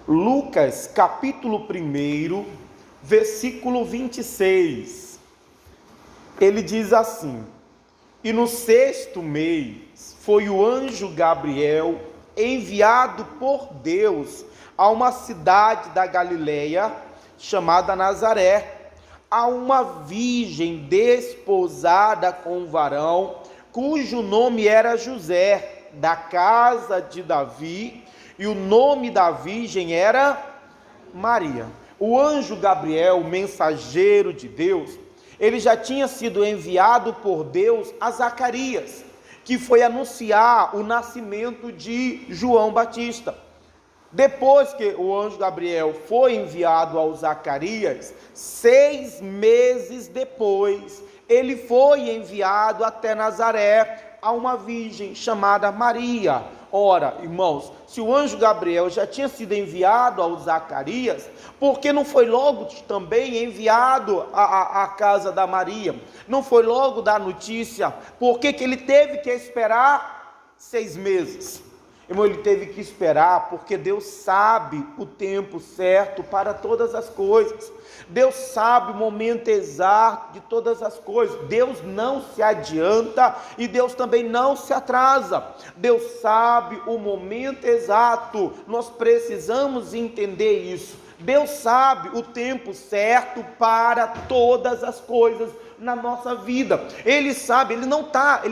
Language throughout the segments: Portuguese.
Lucas, capítulo 1, versículo 26. Ele diz assim: e no 6º mês foi o anjo Gabriel enviado por Deus a uma cidade da Galileia chamada Nazaré, a uma virgem desposada com um varão cujo nome era José, da casa de Davi, e o nome da virgem era Maria. O anjo Gabriel, mensageiro de Deus, ele já tinha sido enviado por Deus a Zacarias, que foi anunciar o nascimento de João Batista. Depois que o anjo Gabriel foi enviado ao Zacarias, 6 meses depois, ele foi enviado até Nazaré, a uma virgem chamada Maria. Ora, irmãos, se o anjo Gabriel já tinha sido enviado ao Zacarias, por que não foi logo também enviado à casa da Maria? Não foi logo dar notícia? Por que ele teve que esperar 6 meses? Irmão, ele teve que esperar porque Deus sabe o tempo certo para todas as coisas. Deus sabe o momento exato de todas as coisas. Deus não se adianta e Deus também não se atrasa. Deus sabe o momento exato. Nós precisamos entender isso. Deus sabe o tempo certo para todas as coisas na nossa vida. Ele sabe, ele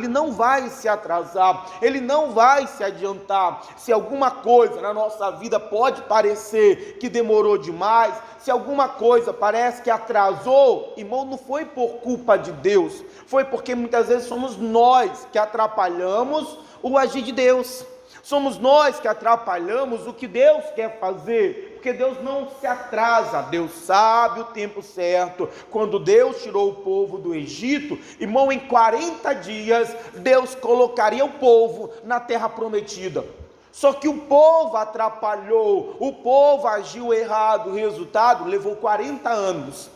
não vai se atrasar, ele não vai se adiantar. Se alguma coisa na nossa vida pode parecer que demorou demais, se alguma coisa parece que atrasou, irmão, não foi por culpa de Deus, foi porque muitas vezes somos nós que atrapalhamos o agir de Deus. Somos nós que atrapalhamos o que Deus quer fazer, porque Deus não se atrasa, Deus sabe o tempo certo. Quando Deus tirou o povo do Egito, irmão, em 40 dias, Deus colocaria o povo na terra prometida. Só que o povo atrapalhou, o povo agiu errado, o resultado levou 40 anos.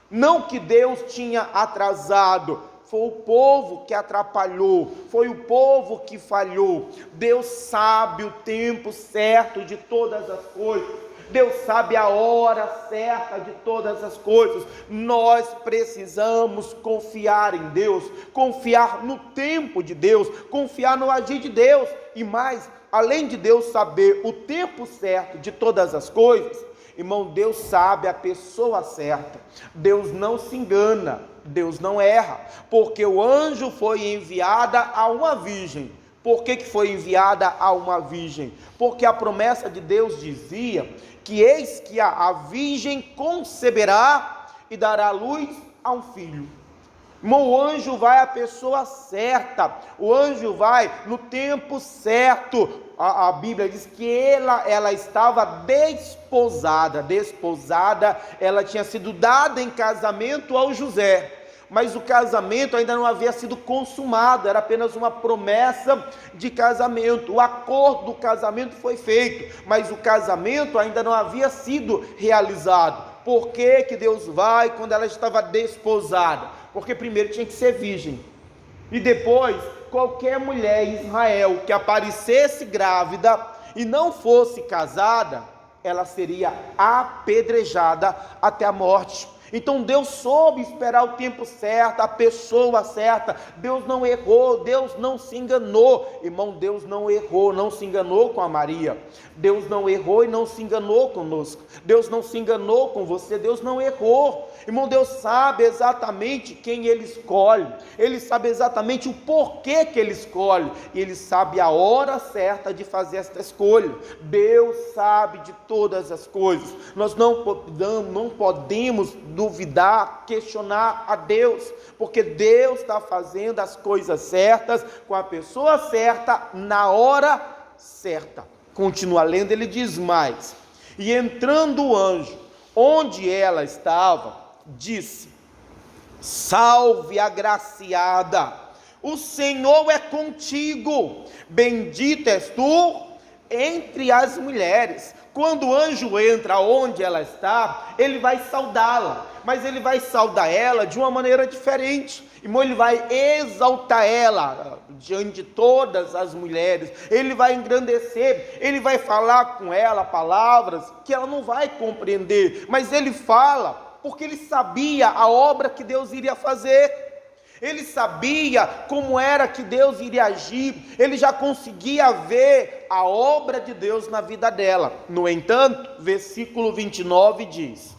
Não que Deus tinha atrasado, foi o povo que atrapalhou, foi o povo que falhou. Deus sabe o tempo certo de todas as coisas, Deus sabe a hora certa de todas as coisas. Nós precisamos confiar em Deus, confiar no tempo de Deus, confiar no agir de Deus. E mais, além de Deus saber o tempo certo de todas as coisas, irmão, Deus sabe a pessoa certa. Deus não se engana, Deus não erra, porque o anjo foi enviada a uma virgem. Por que foi enviada a uma virgem? Porque a promessa de Deus dizia que eis que a virgem conceberá e dará à luz a um filho. Irmão, o anjo vai à pessoa certa, o anjo vai no tempo certo. A Bíblia diz que ela estava desposada, ela tinha sido dada em casamento ao José, mas o casamento ainda não havia sido consumado, era apenas uma promessa de casamento. O acordo do casamento foi feito, mas o casamento ainda não havia sido realizado. Por que Deus vai quando ela estava desposada? Porque primeiro tinha que ser virgem, e depois qualquer mulher em Israel que aparecesse grávida e não fosse casada, ela seria apedrejada até a morte. Então Deus soube esperar o tempo certo, a pessoa certa. Deus não errou, Deus não se enganou. Irmão, Deus não errou, não se enganou com a Maria. Deus não errou e não se enganou conosco. Deus não se enganou com você, Deus não errou. Irmão, Deus sabe exatamente quem Ele escolhe, Ele sabe exatamente o porquê que Ele escolhe, e Ele sabe a hora certa de fazer esta escolha. Deus sabe de todas as coisas. Nós não podemos duvidar, questionar a Deus, porque Deus está fazendo as coisas certas, com a pessoa certa, na hora certa. Continua lendo, ele diz mais: e entrando o anjo onde ela estava, disse: salve, agraciada, o Senhor é contigo, bendita és tu entre as mulheres. Quando o anjo entra onde ela está, ele vai saudá-la, mas ele vai saudar ela de uma maneira diferente. Irmão, ele vai exaltar ela, diante de todas as mulheres, ele vai engrandecer, ele vai falar com ela palavras que ela não vai compreender, mas ele fala porque ele sabia a obra que Deus iria fazer. Ele sabia como era que Deus iria agir, ele já conseguia ver a obra de Deus na vida dela. No entanto, versículo 29 diz: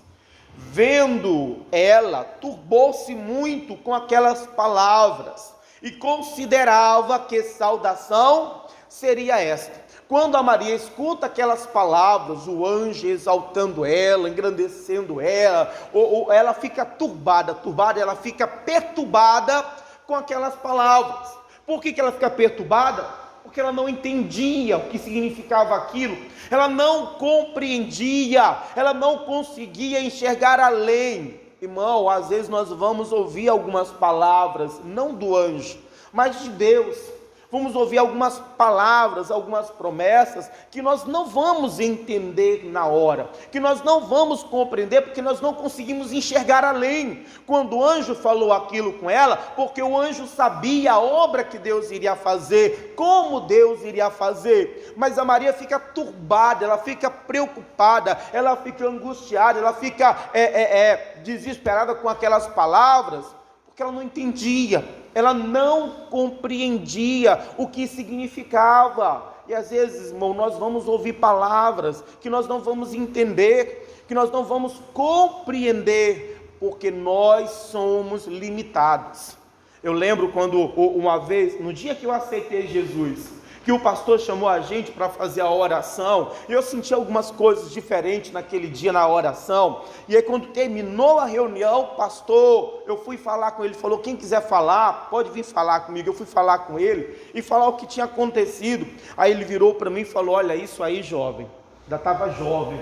vendo ela, turbou-se muito com aquelas palavras, e considerava que saudação seria esta. Quando a Maria escuta aquelas palavras, o anjo exaltando ela, engrandecendo ela, ou ela fica turbada, ela fica perturbada com aquelas palavras. Por que ela fica perturbada? Porque ela não entendia o que significava aquilo, ela não compreendia, ela não conseguia enxergar além. Irmão, às vezes nós vamos ouvir algumas palavras, não do anjo, mas de Deus. Vamos ouvir algumas palavras, algumas promessas, que nós não vamos entender na hora, que nós não vamos compreender, porque nós não conseguimos enxergar além. Quando o anjo falou aquilo com ela, porque o anjo sabia a obra que Deus iria fazer, como Deus iria fazer, mas a Maria fica turbada, ela fica preocupada, ela fica angustiada, ela fica desesperada com aquelas palavras, porque ela não entendia, ela não compreendia o que significava. E às vezes, irmão, nós vamos ouvir palavras que nós não vamos entender, que nós não vamos compreender, porque nós somos limitados. Eu lembro quando uma vez, no dia que eu aceitei Jesus, que o pastor chamou a gente para fazer a oração, e eu senti algumas coisas diferentes naquele dia na oração, e aí quando terminou a reunião, pastor, eu fui falar com ele, falou, quem quiser falar, pode vir falar comigo. Eu fui falar com ele, e falar o que tinha acontecido. Aí ele virou para mim e falou, olha, isso aí, jovem, ainda estava jovem,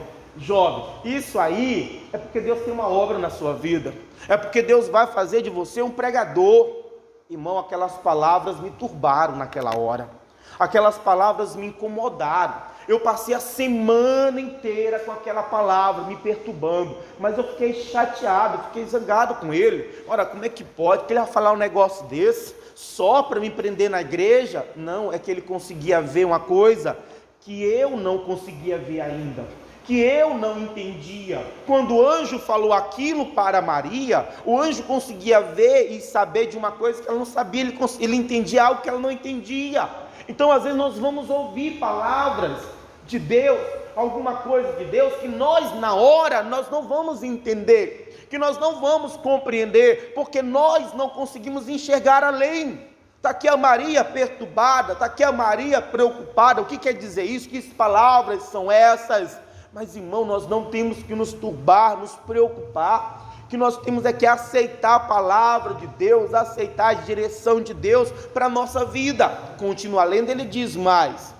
isso aí é porque Deus tem uma obra na sua vida, é porque Deus vai fazer de você um pregador. Irmão, aquelas palavras me turbaram naquela hora. Aquelas palavras me incomodaram. Eu passei a semana inteira com aquela palavra me perturbando, mas eu fiquei chateado, fiquei zangado com ele. Ora, como é que pode que ele vai falar um negócio desse só para me prender na igreja? Não, é que ele conseguia ver uma coisa que eu não conseguia ver ainda, que eu não entendia. Quando o anjo falou aquilo para Maria, o anjo conseguia ver e saber de uma coisa que ela não sabia, ele entendia algo que ela não entendia. Então às vezes nós vamos ouvir palavras de Deus, alguma coisa de Deus, que nós na hora, nós não vamos entender, que nós não vamos compreender, porque nós não conseguimos enxergar além. Está aqui a Maria perturbada, está aqui a Maria preocupada. O que quer dizer isso? Que palavras são essas? Mas irmão, nós não temos que nos turbar, nos preocupar, que nós temos é que aceitar a palavra de Deus, aceitar a direção de Deus para a nossa vida. Continua lendo, ele diz mais: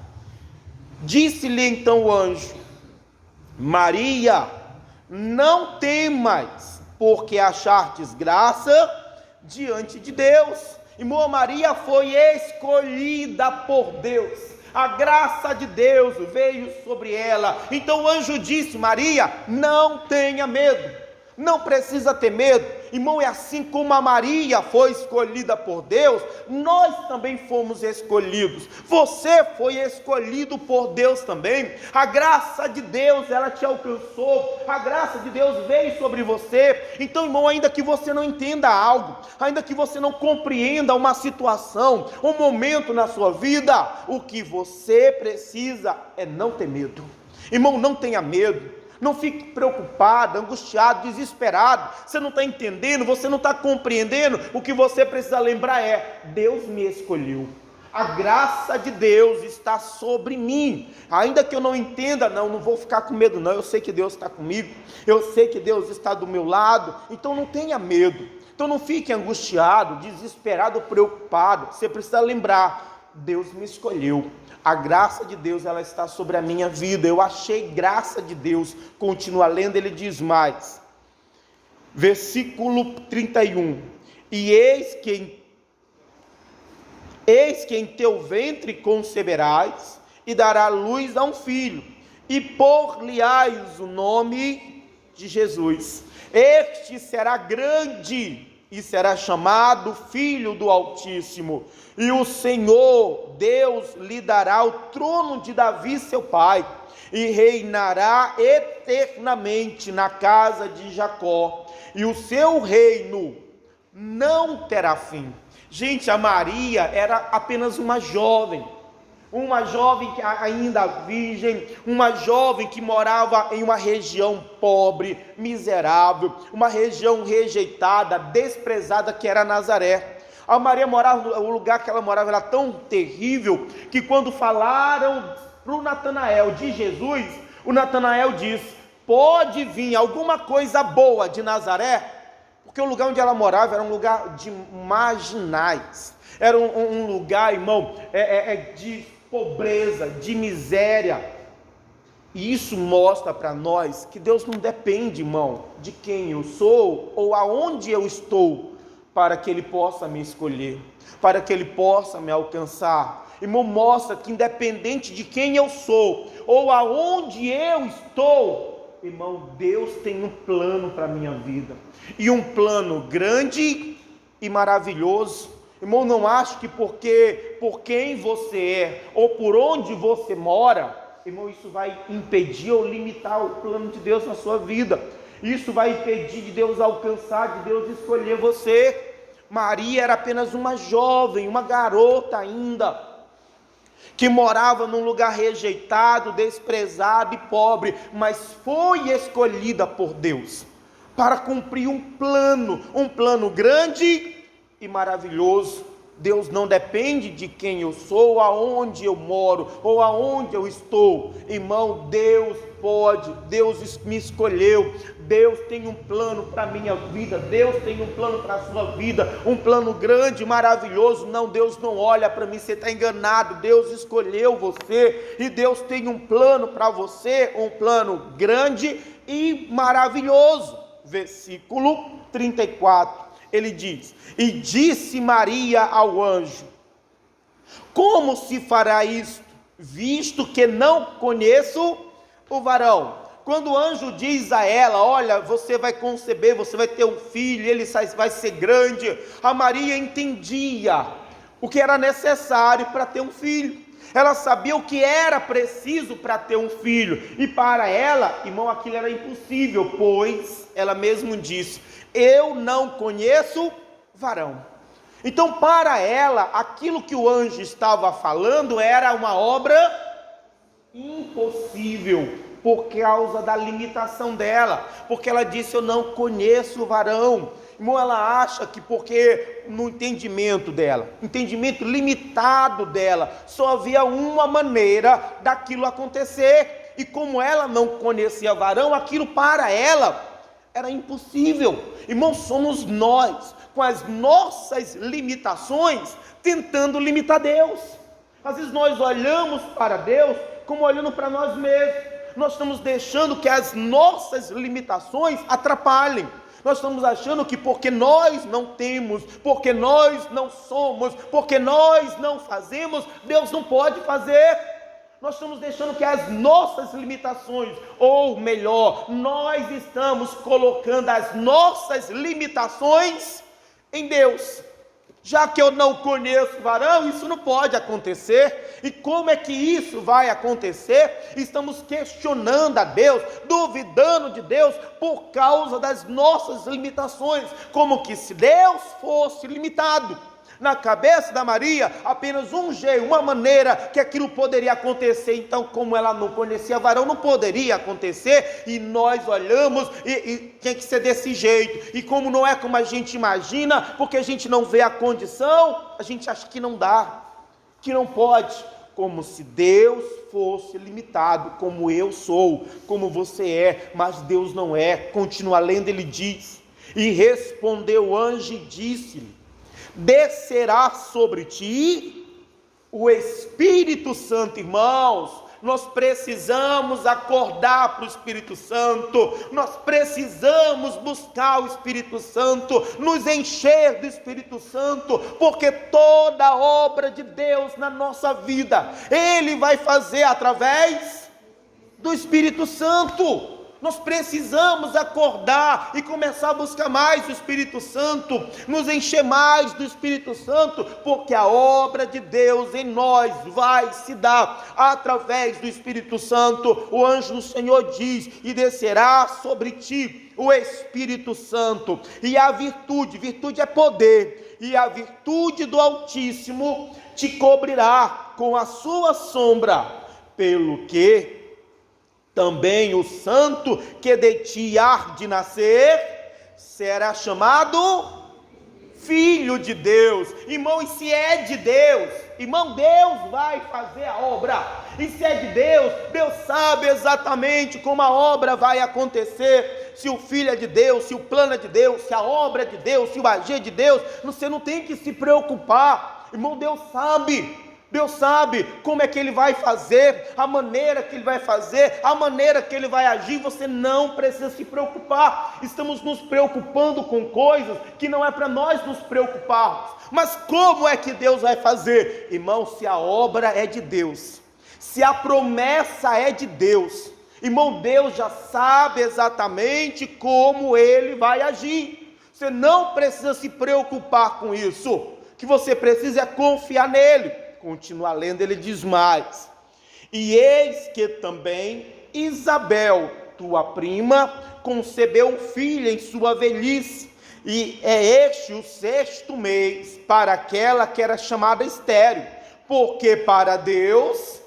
disse-lhe então o anjo, Maria, não temas, porque achartes graça diante de Deus. Irmã, Maria foi escolhida por Deus, a graça de Deus veio sobre ela. Então o anjo disse, Maria, não tenha medo, não precisa ter medo. Irmão, é assim como a Maria foi escolhida por Deus, nós também fomos escolhidos. Você foi escolhido por Deus também. A graça de Deus, ela te alcançou, a graça de Deus veio sobre você. Então, irmão, ainda que você não entenda algo, ainda que você não compreenda uma situação, um momento na sua vida, o que você precisa é não ter medo. Irmão, não tenha medo. Não fique preocupado, angustiado, desesperado. Você não está entendendo, você não está compreendendo. O que você precisa lembrar é: Deus me escolheu. A graça de Deus está sobre mim. Ainda que eu não entenda, não vou ficar com medo não. Eu sei que Deus está comigo. Eu sei que Deus está do meu lado. Então não tenha medo. Então não fique angustiado, desesperado, preocupado. Você precisa lembrar: Deus me escolheu. A graça de Deus, ela está sobre a minha vida. Eu achei graça de Deus. Continua lendo, ele diz mais. Versículo 31. E eis que em teu ventre conceberás e dará luz a um filho, e por-lhe-ás o nome de Jesus. Este será grande e será chamado Filho do Altíssimo, e o Senhor Deus lhe dará o trono de Davi seu pai, e reinará eternamente na casa de Jacó, e o seu reino não terá fim. Gente, a Maria era apenas uma jovem que ainda virgem, uma jovem que morava em uma região pobre, miserável, uma região rejeitada, desprezada, que era Nazaré. A Maria morava, o lugar que ela morava era tão terrível, que quando falaram para o Natanael de Jesus, o Natanael disse: pode vir alguma coisa boa de Nazaré? Porque o lugar onde ela morava era um lugar de marginais, era um lugar, irmão, de pobreza, de miséria. E isso mostra para nós que Deus não depende, irmão, de quem eu sou ou aonde eu estou, para que Ele possa me escolher, para que Ele possa me alcançar. Irmão, mostra que independente de quem eu sou ou aonde eu estou, irmão, Deus tem um plano para a minha vida, e um plano grande e maravilhoso. Irmão, não acho que por quem você é ou por onde você mora, irmão, isso vai impedir ou limitar o plano de Deus na sua vida. Isso vai impedir de Deus alcançar, de Deus escolher você. Maria era apenas uma jovem, uma garota ainda, que morava num lugar rejeitado, desprezado e pobre, mas foi escolhida por Deus para cumprir um plano grande e maravilhoso. Deus não depende de quem eu sou, aonde eu moro ou aonde eu estou. Irmão, Deus me escolheu. Deus tem um plano para a minha vida, Deus tem um plano para a sua vida, um plano grande, maravilhoso. Não, Deus não olha para mim, você está enganado. Deus escolheu você, e Deus tem um plano para você, um plano grande e maravilhoso. Versículo 34, ele diz: e disse Maria ao anjo: como se fará isto, visto que não conheço o varão? Quando o anjo diz a ela: olha, você vai conceber, você vai ter um filho, ele vai ser grande, a Maria entendia o que era necessário para ter um filho. Ela sabia o que era preciso para ter um filho, e para ela, irmão, aquilo era impossível, pois ela mesma disse: eu não conheço varão. Então, para ela, aquilo que o anjo estava falando era uma obra impossível, por causa da limitação dela, porque ela disse: eu não conheço varão. Irmão, ela acha que porque no entendimento dela, entendimento limitado dela, só havia uma maneira daquilo acontecer, e como ela não conhecia varão, aquilo para ela era impossível. Irmão, somos nós, com as nossas limitações, tentando limitar Deus. Às vezes nós olhamos para Deus como olhando para nós mesmos. Nós estamos deixando que as nossas limitações atrapalhem. Nós estamos achando que porque nós não temos, porque nós não somos, porque nós não fazemos, Deus não pode fazer. Nós estamos deixando que as nossas limitações, ou melhor, nós estamos colocando as nossas limitações em Deus. Já que eu não conheço varão, isso não pode acontecer. E como é que isso vai acontecer? Estamos questionando a Deus, duvidando de Deus por causa das nossas limitações, como que se Deus fosse limitado. Na cabeça da Maria, apenas um jeito, uma maneira que aquilo poderia acontecer. Então, como ela não conhecia varão, não poderia acontecer, e nós olhamos e tinha que ser desse jeito. E como não é como a gente imagina, porque a gente não vê a condição, a gente acha que não dá, que não pode, como se Deus fosse limitado, como eu sou, como você é, mas Deus não é. Continua lendo, ele diz: e respondeu o anjo e disse-lhe: descerá sobre ti o Espírito Santo. Irmãos, nós precisamos acordar para o Espírito Santo, nós precisamos buscar o Espírito Santo, nos encher do Espírito Santo, porque toda obra de Deus na nossa vida, Ele vai fazer através do Espírito Santo. Nós precisamos acordar e começar a buscar mais o Espírito Santo, nos encher mais do Espírito Santo, porque a obra de Deus em nós vai se dar através do Espírito Santo. O anjo do Senhor diz: e descerá sobre ti o Espírito Santo, e a virtude é poder, e a virtude do Altíssimo te cobrirá com a sua sombra, pelo que também o santo que de ti há de nascer será chamado Filho de Deus. Irmão, e se é de Deus, irmão, Deus vai fazer a obra. E se é de Deus, Deus sabe exatamente como a obra vai acontecer. Se o Filho é de Deus, se o plano é de Deus, se a obra é de Deus, se o agir é de Deus, você não tem que se preocupar. Irmão, Deus sabe como é que Ele vai fazer, a maneira que Ele vai fazer, a maneira que Ele vai agir. Você não precisa se preocupar. Estamos nos preocupando com coisas que não é para nós nos preocuparmos. Mas como é que Deus vai fazer? Irmão, se a obra é de Deus, se a promessa é de Deus, irmão, Deus já sabe exatamente como Ele vai agir. Você não precisa se preocupar com isso. O que você precisa é confiar nele. Continua lendo, ele diz mais: e eis que também Isabel, tua prima, concebeu um filho em sua velhice, e é este o 6º mês para aquela que era chamada estéril, porque para Deus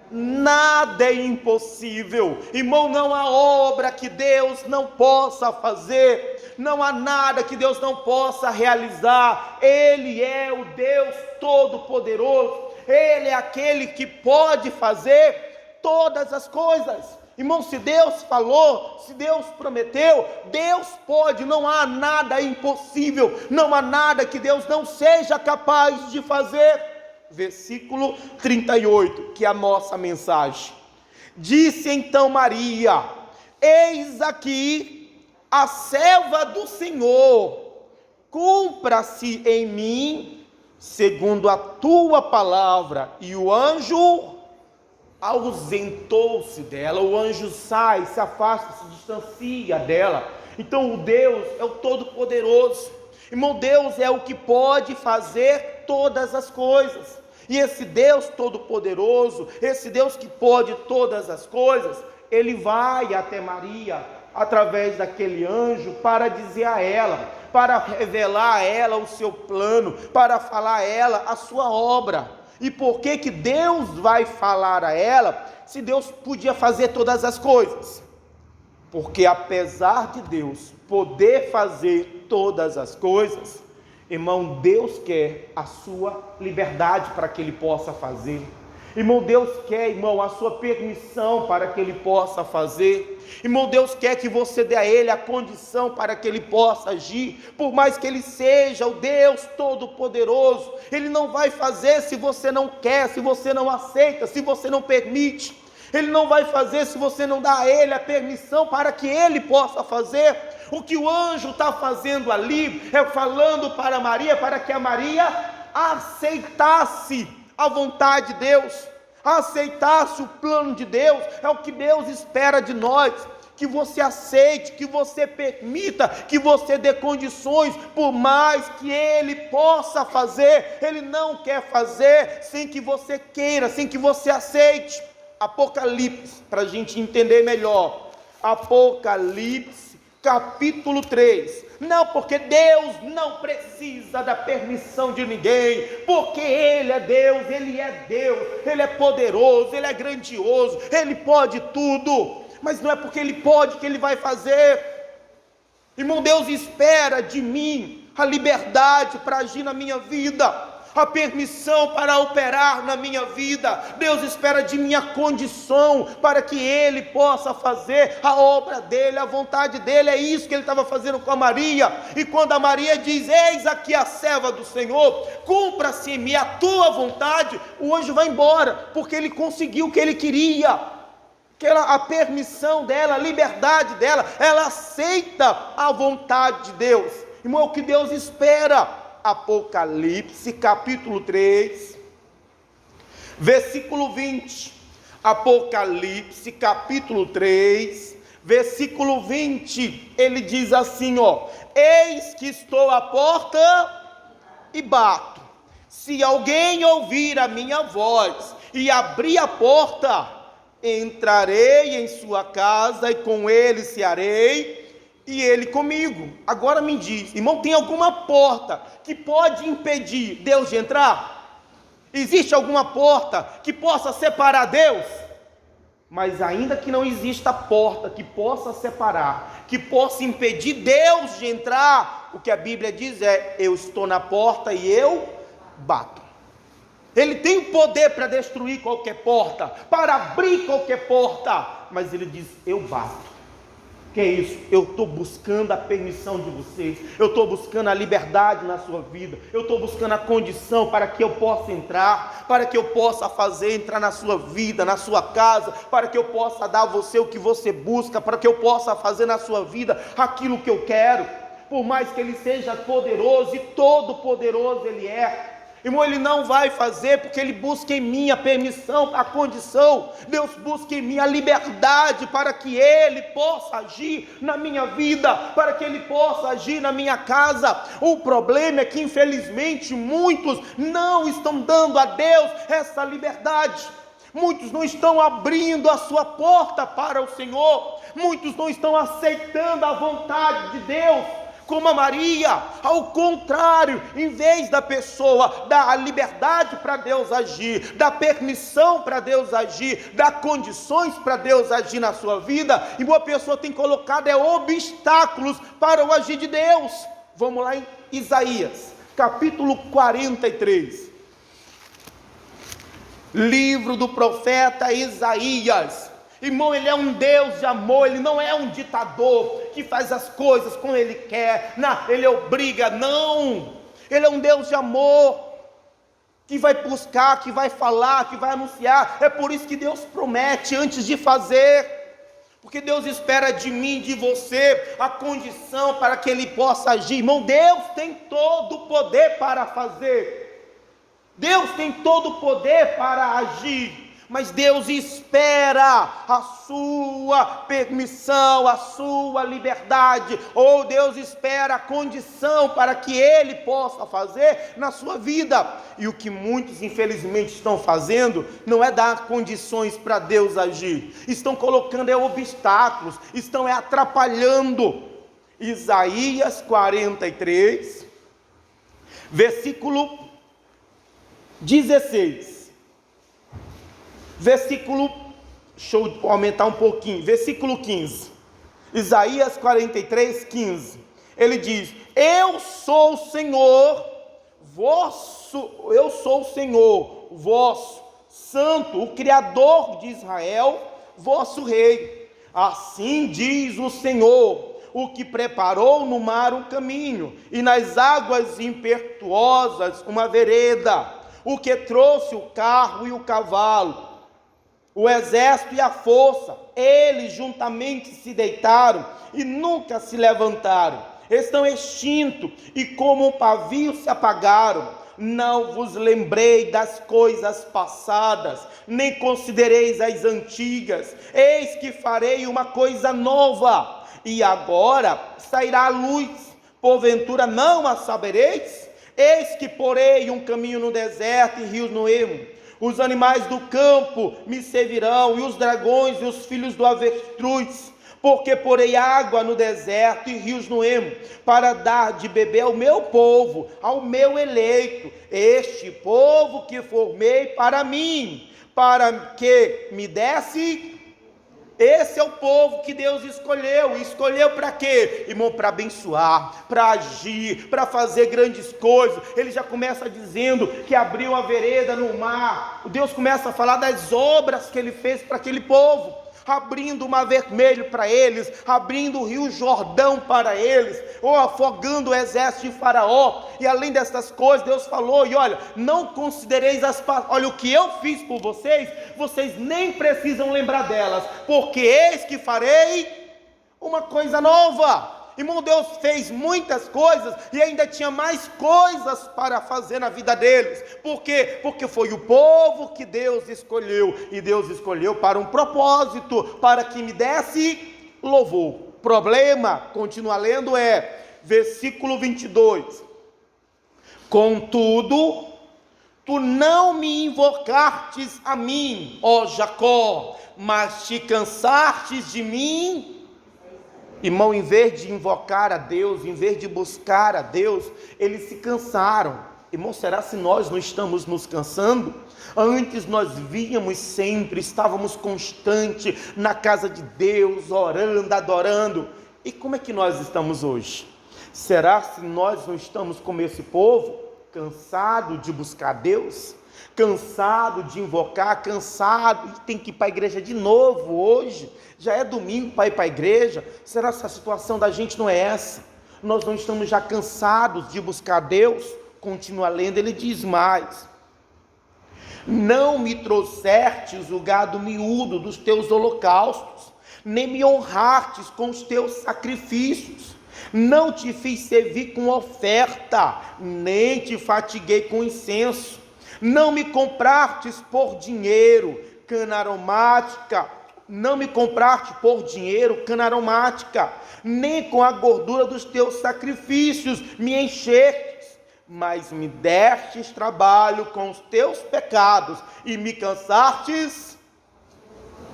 nada é impossível. Irmão, não há obra que Deus não possa fazer, não há nada que Deus não possa realizar. Ele é o Deus Todo-Poderoso, Ele é aquele que pode fazer todas as coisas. Irmão, se Deus falou, se Deus prometeu, Deus pode, não há nada impossível, não há nada que Deus não seja capaz de fazer. Versículo 38, que é a nossa mensagem. Disse então Maria: eis aqui a serva do Senhor, cumpra-se em mim segundo a tua palavra. E o anjo ausentou-se dela. O anjo sai, se afasta, se distancia dela. Então o Deus é o Todo-Poderoso. Irmão, Deus é o que pode fazer todas as coisas. E esse Deus Todo-Poderoso, esse Deus que pode todas as coisas, Ele vai até Maria, através daquele anjo, para dizer a ela, para revelar a ela o seu plano, para falar a ela a sua obra. E por que que Deus vai falar a ela, se Deus podia fazer todas as coisas? Porque apesar de Deus poder fazer todas as coisas, irmão, Deus quer a sua liberdade para que Ele possa fazer. Irmão, Deus quer, irmão, a sua permissão para que Ele possa fazer. Irmão, Deus quer que você dê a Ele a condição para que Ele possa agir. Por mais que Ele seja o Deus Todo-Poderoso, Ele não vai fazer se você não quer, se você não aceita, se você não permite. Ele não vai fazer se você não dá a Ele a permissão para que Ele possa fazer. O que o anjo está fazendo ali é falando para Maria, para que a Maria aceitasse a vontade de Deus, aceitasse o plano de Deus. É o que Deus espera de nós, que você aceite, que você permita, que você dê condições, por mais que Ele possa fazer. Ele não quer fazer sem que você queira, sem que você aceite. Apocalipse, para a gente entender melhor, Apocalipse capítulo 3, não, porque Deus não precisa da permissão de ninguém, porque Ele é Deus, Ele é poderoso, Ele é grandioso, Ele pode tudo, mas não é porque Ele pode que Ele vai fazer. Irmão, Deus espera de mim a liberdade para agir na minha vida, a permissão para operar na minha vida. Deus espera de mim a condição para que Ele possa fazer a obra dEle, a vontade dEle. É isso que Ele estava fazendo com a Maria. E quando a Maria diz: eis aqui a serva do Senhor, cumpra-se em mim a tua vontade, o anjo vai embora, porque ele conseguiu o que ele queria, a permissão dela, a liberdade dela. Ela aceita a vontade de Deus. Irmão, é o que Deus espera. Apocalipse capítulo 3, versículo 20, Apocalipse capítulo 3, versículo 20, ele diz assim, ó: eis que estou à porta e bato. Se alguém ouvir a minha voz e abrir a porta, entrarei em sua casa e com ele cearei e ele comigo. Agora me diz, irmão, tem alguma porta que pode impedir Deus de entrar? Existe alguma porta que possa separar Deus? Mas ainda que não exista porta que possa separar, que possa impedir Deus de entrar, o que a Bíblia diz é: eu estou na porta e eu bato. Ele tem poder para destruir qualquer porta, para abrir qualquer porta, mas ele diz: eu bato. Que é isso? Eu estou buscando a permissão de vocês, eu estou buscando a liberdade na sua vida, eu estou buscando a condição para que eu possa entrar, para que eu possa fazer entrar na sua vida, na sua casa, para que eu possa dar a você o que você busca, para que eu possa fazer na sua vida aquilo que eu quero. Por mais que Ele seja poderoso, e todo poderoso Ele é, irmão, Ele não vai fazer porque Ele busca em mim a permissão, a condição. Deus busca em mim a liberdade para que Ele possa agir na minha vida, para que Ele possa agir na minha casa. O problema é que infelizmente muitos não estão dando a Deus essa liberdade. Muitos não estão abrindo a sua porta para o Senhor, muitos não estão aceitando a vontade de Deus, como a Maria. Ao contrário, em vez da pessoa dar a liberdade para Deus agir, dar permissão para Deus agir, dar condições para Deus agir na sua vida, e uma pessoa tem colocado obstáculos para o agir de Deus. Vamos lá em Isaías, capítulo 43, livro do profeta Isaías. Irmão, Ele é um Deus de amor, Ele não é um ditador que faz as coisas como Ele quer, não, Ele obriga, não. Ele é um Deus de amor, que vai buscar, que vai falar, que vai anunciar. É por isso que Deus promete antes de fazer, porque Deus espera de mim, de você, a condição para que Ele possa agir. Irmão, Deus tem todo o poder para fazer, Deus tem todo o poder para agir, mas Deus espera a sua permissão, a sua liberdade, ou Deus espera a condição para que Ele possa fazer na sua vida. E o que muitos infelizmente estão fazendo não é dar condições para Deus agir, estão colocando obstáculos, estão atrapalhando. Isaías 43, versículo 16. Deixa eu aumentar um pouquinho, versículo 15, Isaías 43, 15, ele diz: eu sou o Senhor, vosso santo, o Criador de Israel, vosso rei. Assim diz o Senhor, o que preparou no mar um caminho, e nas águas impetuosas uma vereda, o que trouxe o carro e o cavalo, o exército e a força. Eles juntamente se deitaram e nunca se levantaram, estão extintos e como um pavio se apagaram. Não vos lembrei das coisas passadas, nem considereis as antigas. Eis que farei uma coisa nova, e agora sairá a luz, porventura não a sabereis? Eis que porei um caminho no deserto e rios no ermo. Os animais do campo me servirão, e os dragões e os filhos do avestruz, porque porei água no deserto e rios no ermo, para dar de beber ao meu povo, ao meu eleito, este povo que formei para mim, para que me desse. Esse é o povo que Deus escolheu para quê? Irmão, para abençoar, para agir, para fazer grandes coisas. Ele já começa dizendo que abriu a vereda no mar. Deus começa a falar das obras que Ele fez para aquele povo, abrindo o mar vermelho para eles, abrindo o rio Jordão para eles, ou afogando o exército de Faraó. E além dessas coisas, Deus falou: e olha, não considereis olha, o que eu fiz por vocês, vocês nem precisam lembrar delas, porque eis que farei uma coisa nova. Irmão, Deus fez muitas coisas e ainda tinha mais coisas para fazer na vida deles. Por quê? Porque foi o povo que Deus escolheu, e Deus escolheu para um propósito, para que me desse louvor. Problema, continua lendo, versículo 22. Contudo, tu não me invocastes a mim, ó Jacó, mas te cansastes de mim. Irmão, em vez de invocar a Deus, em vez de buscar a Deus, eles se cansaram. Irmão, será se nós não estamos nos cansando? Antes nós víamos sempre, estávamos constantes na casa de Deus, orando, adorando. E como é que nós estamos hoje? Será se nós não estamos como esse povo, cansado de buscar Deus, cansado de invocar, cansado e tem que ir para a igreja de novo hoje? Já é domingo para ir para a igreja. Será que a situação da gente não é essa? Nós não estamos já cansados de buscar Deus? Continua lendo, ele diz mais: não me trouxestes o gado miúdo dos teus holocaustos, nem me honrastes com os teus sacrifícios. Não te fiz servir com oferta, nem te fatiguei com incenso. Não me comprastes por dinheiro, cana aromática. Não me compraste por dinheiro, cana aromática, nem com a gordura dos teus sacrifícios me enchestes, mas me destes trabalho com os teus pecados e me cansastes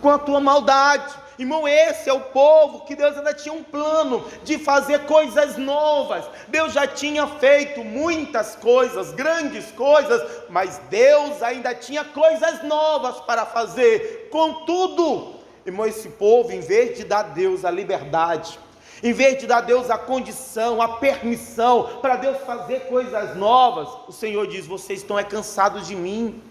com a tua maldade. Irmão, esse é o povo que Deus ainda tinha um plano de fazer coisas novas. Deus já tinha feito muitas coisas, grandes coisas, mas Deus ainda tinha coisas novas para fazer. Contudo, irmão, esse povo, em vez de dar a Deus a liberdade, em vez de dar a Deus a condição, a permissão para Deus fazer coisas novas, o Senhor diz: vocês estão cansados de mim,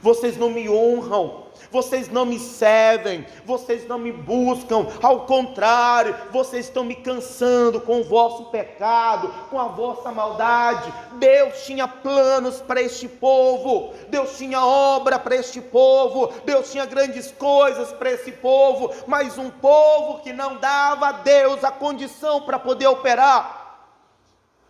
vocês não me honram, vocês não me servem, vocês não me buscam, ao contrário, vocês estão me cansando com o vosso pecado, com a vossa maldade. Deus tinha planos para este povo, Deus tinha obra para este povo, Deus tinha grandes coisas para esse povo, mas um povo que não dava a Deus a condição para poder operar,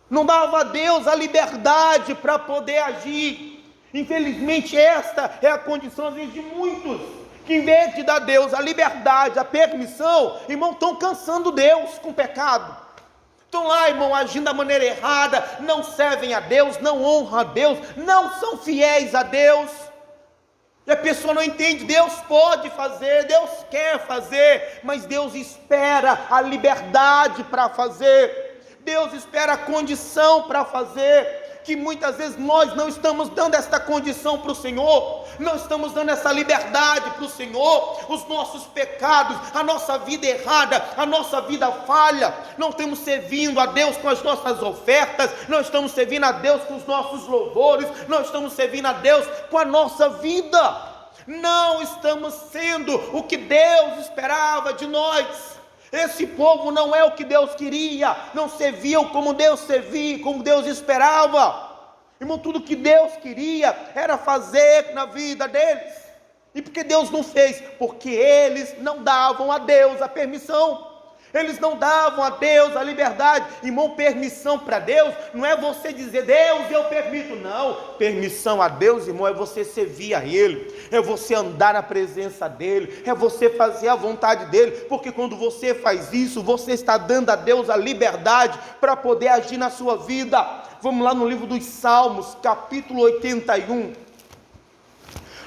não dava a Deus a liberdade para poder agir. Infelizmente esta é a condição às vezes de muitos, que em vez de dar a Deus a liberdade, a permissão, irmão, estão cansando Deus com pecado. Estão lá, irmão, agindo da maneira errada, não servem a Deus, não honram a Deus, não são fiéis a Deus. E a pessoa não entende, Deus pode fazer, Deus quer fazer, mas Deus espera a liberdade para fazer, Deus espera a condição para fazer, que muitas vezes nós não estamos dando esta condição para o Senhor, não estamos dando essa liberdade para o Senhor. Os nossos pecados, a nossa vida errada, a nossa vida falha, não estamos servindo a Deus com as nossas ofertas, não estamos servindo a Deus com os nossos louvores, não estamos servindo a Deus com a nossa vida, não estamos sendo o que Deus esperava de nós. Esse povo não é o que Deus queria, não serviam como Deus servia, como Deus esperava. Irmão, tudo que Deus queria era fazer na vida deles. E por que Deus não fez? Porque eles não davam a Deus a permissão, eles não davam a Deus a liberdade. Irmão, permissão para Deus não é você dizer: Deus, eu permito. Não, permissão a Deus, irmão, é você servir a Ele, é você andar na presença dEle, é você fazer a vontade dEle, porque quando você faz isso, você está dando a Deus a liberdade para poder agir na sua vida. Vamos lá no livro dos Salmos, capítulo 81,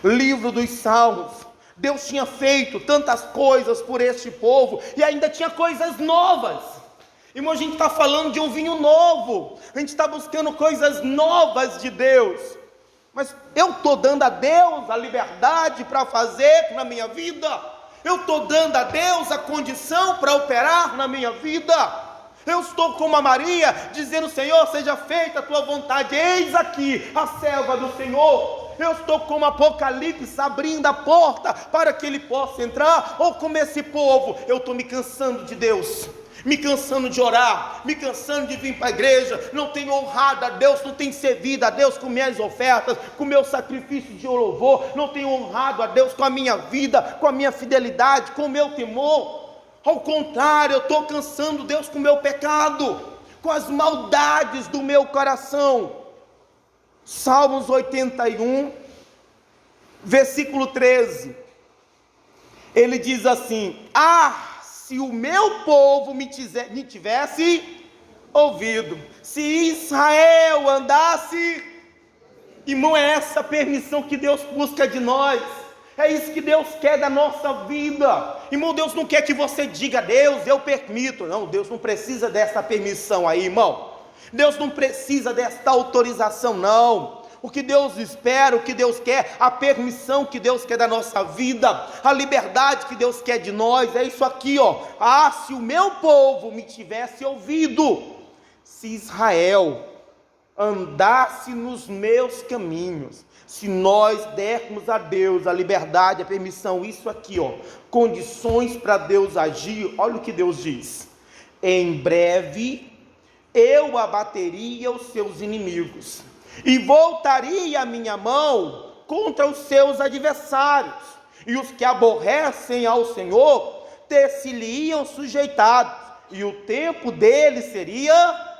livro dos Salmos. Deus tinha feito tantas coisas por este povo, e ainda tinha coisas novas. Irmão, a gente está falando de um vinho novo, a gente está buscando coisas novas de Deus, mas eu estou dando a Deus a liberdade para fazer na minha vida, eu estou dando a Deus a condição para operar na minha vida. Eu estou como a Maria, dizendo: Senhor, seja feita a tua vontade, eis aqui a serva do Senhor. Eu estou como Apocalipse, abrindo a porta para que ele possa entrar. Ou como esse povo, eu estou me cansando de Deus, me cansando de orar, me cansando de vir para a igreja, não tenho honrado a Deus, não tenho servido a Deus com minhas ofertas, com meu sacrifício de louvor, não tenho honrado a Deus com a minha vida, com a minha fidelidade, com o meu temor. Ao contrário, eu estou cansando Deus com o meu pecado, com as maldades do meu coração. Salmos 81, versículo 13, ele diz assim: se o meu povo me tivesse ouvido, se Israel andasse. Irmão, é essa permissão que Deus busca de nós, é isso que Deus quer da nossa vida. Irmão, Deus não quer que você diga: Deus, eu permito. Não, Deus não precisa dessa permissão aí, irmão. Deus não precisa desta autorização, não. O que Deus espera, o que Deus quer, a permissão que Deus quer da nossa vida, a liberdade que Deus quer de nós, é isso aqui, ó. Se o meu povo me tivesse ouvido, se Israel andasse nos meus caminhos, se nós dermos a Deus a liberdade, a permissão, isso aqui, ó, condições para Deus agir, olha o que Deus diz: em breve eu abateria os seus inimigos, e voltaria a minha mão contra os seus adversários, e os que aborrecem ao Senhor ter-se-lhe-iam sujeitados, e o tempo deles seria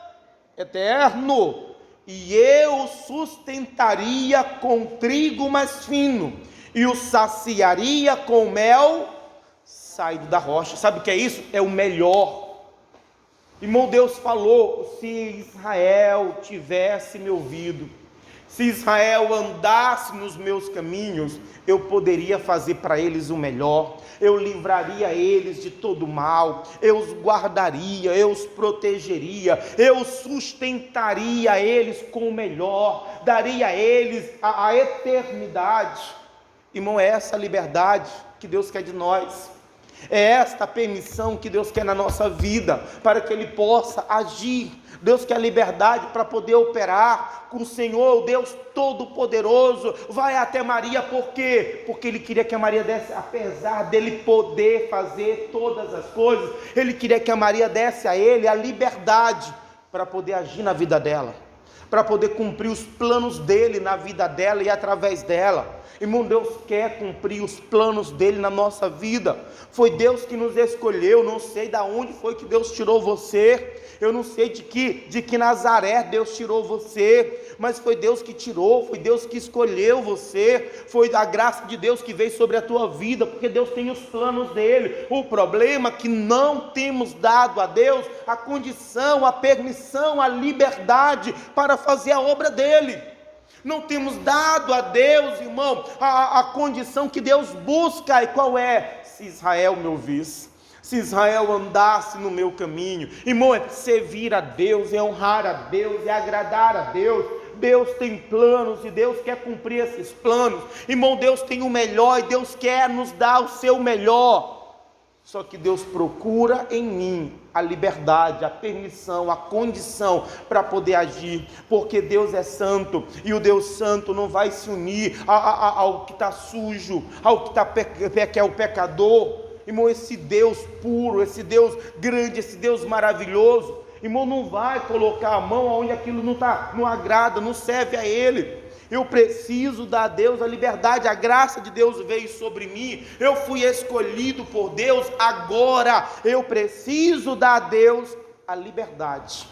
eterno, e eu os sustentaria com trigo mais fino, e os saciaria com mel saído da rocha. Sabe o que é isso? É o melhor. Irmão, Deus falou: se Israel tivesse me ouvido, se Israel andasse nos meus caminhos, eu poderia fazer para eles o melhor, eu livraria eles de todo mal, eu os guardaria, eu os protegeria, eu sustentaria eles com o melhor, daria a eles a eternidade. Irmão, é essa liberdade que Deus quer de nós. É esta permissão que Deus quer na nossa vida, para que Ele possa agir. Deus quer liberdade para poder operar com o Senhor, o Deus Todo-Poderoso. Vai até Maria, por quê? Porque Ele queria que a Maria desse, apesar dele poder fazer todas as coisas, Ele queria que a Maria desse a Ele a liberdade para poder agir na vida dela, para poder cumprir os planos dele na vida dela e através dela. Irmão, Deus quer cumprir os planos dele na nossa vida. Foi Deus que nos escolheu. Não sei de onde foi que Deus tirou você, eu não sei de que Nazaré Deus tirou você, mas foi Deus que tirou, foi Deus que escolheu você, foi a graça de Deus que veio sobre a tua vida, porque Deus tem os planos dele. O problema é que não temos dado a Deus a condição, a permissão, a liberdade para fazer a obra dele. Não temos dado a Deus, irmão, a condição que Deus busca. E qual é? Se Israel me ouvisse, se Israel andasse no meu caminho. Irmão, é servir a Deus, é honrar a Deus, é agradar a Deus. Deus tem planos e Deus quer cumprir esses planos. Irmão, Deus tem o melhor e Deus quer nos dar o seu melhor. Só que Deus procura em mim a liberdade, a permissão, a condição para poder agir, porque Deus é santo, e o Deus santo não vai se unir ao que está sujo, ao que é o pecador. Irmão, esse Deus puro, esse Deus grande, esse Deus maravilhoso, irmão, não vai colocar a mão onde aquilo não agrada, não serve a Ele. Eu preciso dar a Deus a liberdade, a graça de Deus veio sobre mim, eu fui escolhido por Deus, agora eu preciso dar a Deus a liberdade,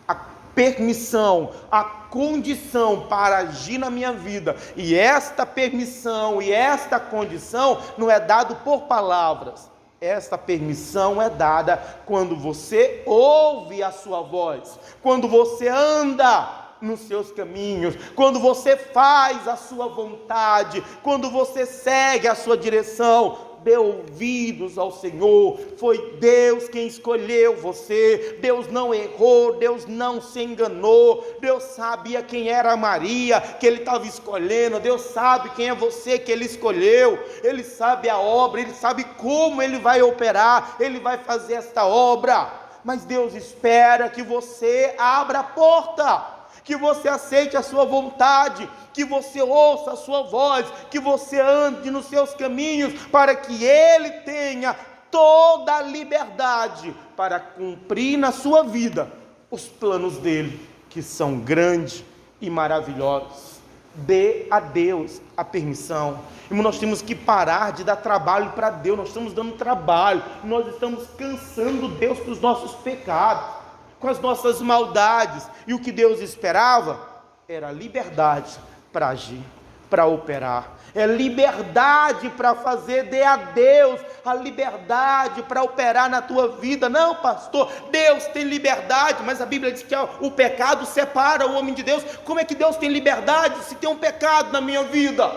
a permissão, a condição para agir na minha vida. E esta permissão e esta condição não é dado por palavras, esta permissão é dada quando você ouve a sua voz, quando você anda nos seus caminhos, quando você faz a sua vontade, quando você segue a sua direção. Dê ouvidos ao Senhor. Foi Deus quem escolheu você. Deus não errou, Deus não se enganou. Deus sabia quem era Maria que Ele estava escolhendo. Deus sabe quem é você que Ele escolheu. Ele sabe a obra, Ele sabe como Ele vai operar, Ele vai fazer esta obra. Mas Deus espera que você abra a porta, que você aceite a sua vontade, que você ouça a sua voz, que você ande nos seus caminhos, para que Ele tenha toda a liberdade para cumprir na sua vida os planos dEle, que são grandes e maravilhosos. Dê a Deus a permissão. Irmão, nós temos que parar de dar trabalho para Deus. Nós estamos dando trabalho, nós estamos cansando Deus com os nossos pecados, com as nossas maldades. E o que Deus esperava era liberdade para agir. para operar. É liberdade para fazer, dê a Deus a liberdade para operar na tua vida. Não, pastor, Deus tem liberdade, mas a Bíblia diz que o pecado separa o homem de Deus. Como é que Deus tem liberdade se tem um pecado na minha vida?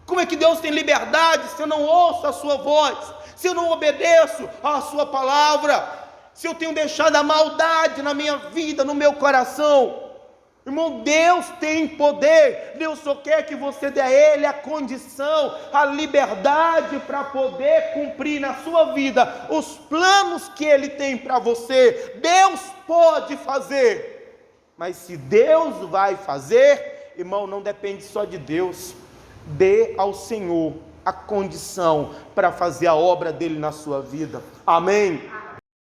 Como é que Deus tem liberdade se eu não ouço a sua voz, se eu não obedeço a sua palavra, se eu tenho deixado a maldade na minha vida, no meu coração? Irmão, Deus tem poder. Deus só quer que você dê a Ele a condição, a liberdade para poder cumprir na sua vida os planos que Ele tem para você. Deus pode fazer, mas se Deus vai fazer, irmão, não depende só de Deus. Dê ao Senhor a condição para fazer a obra dele na sua vida. Amém?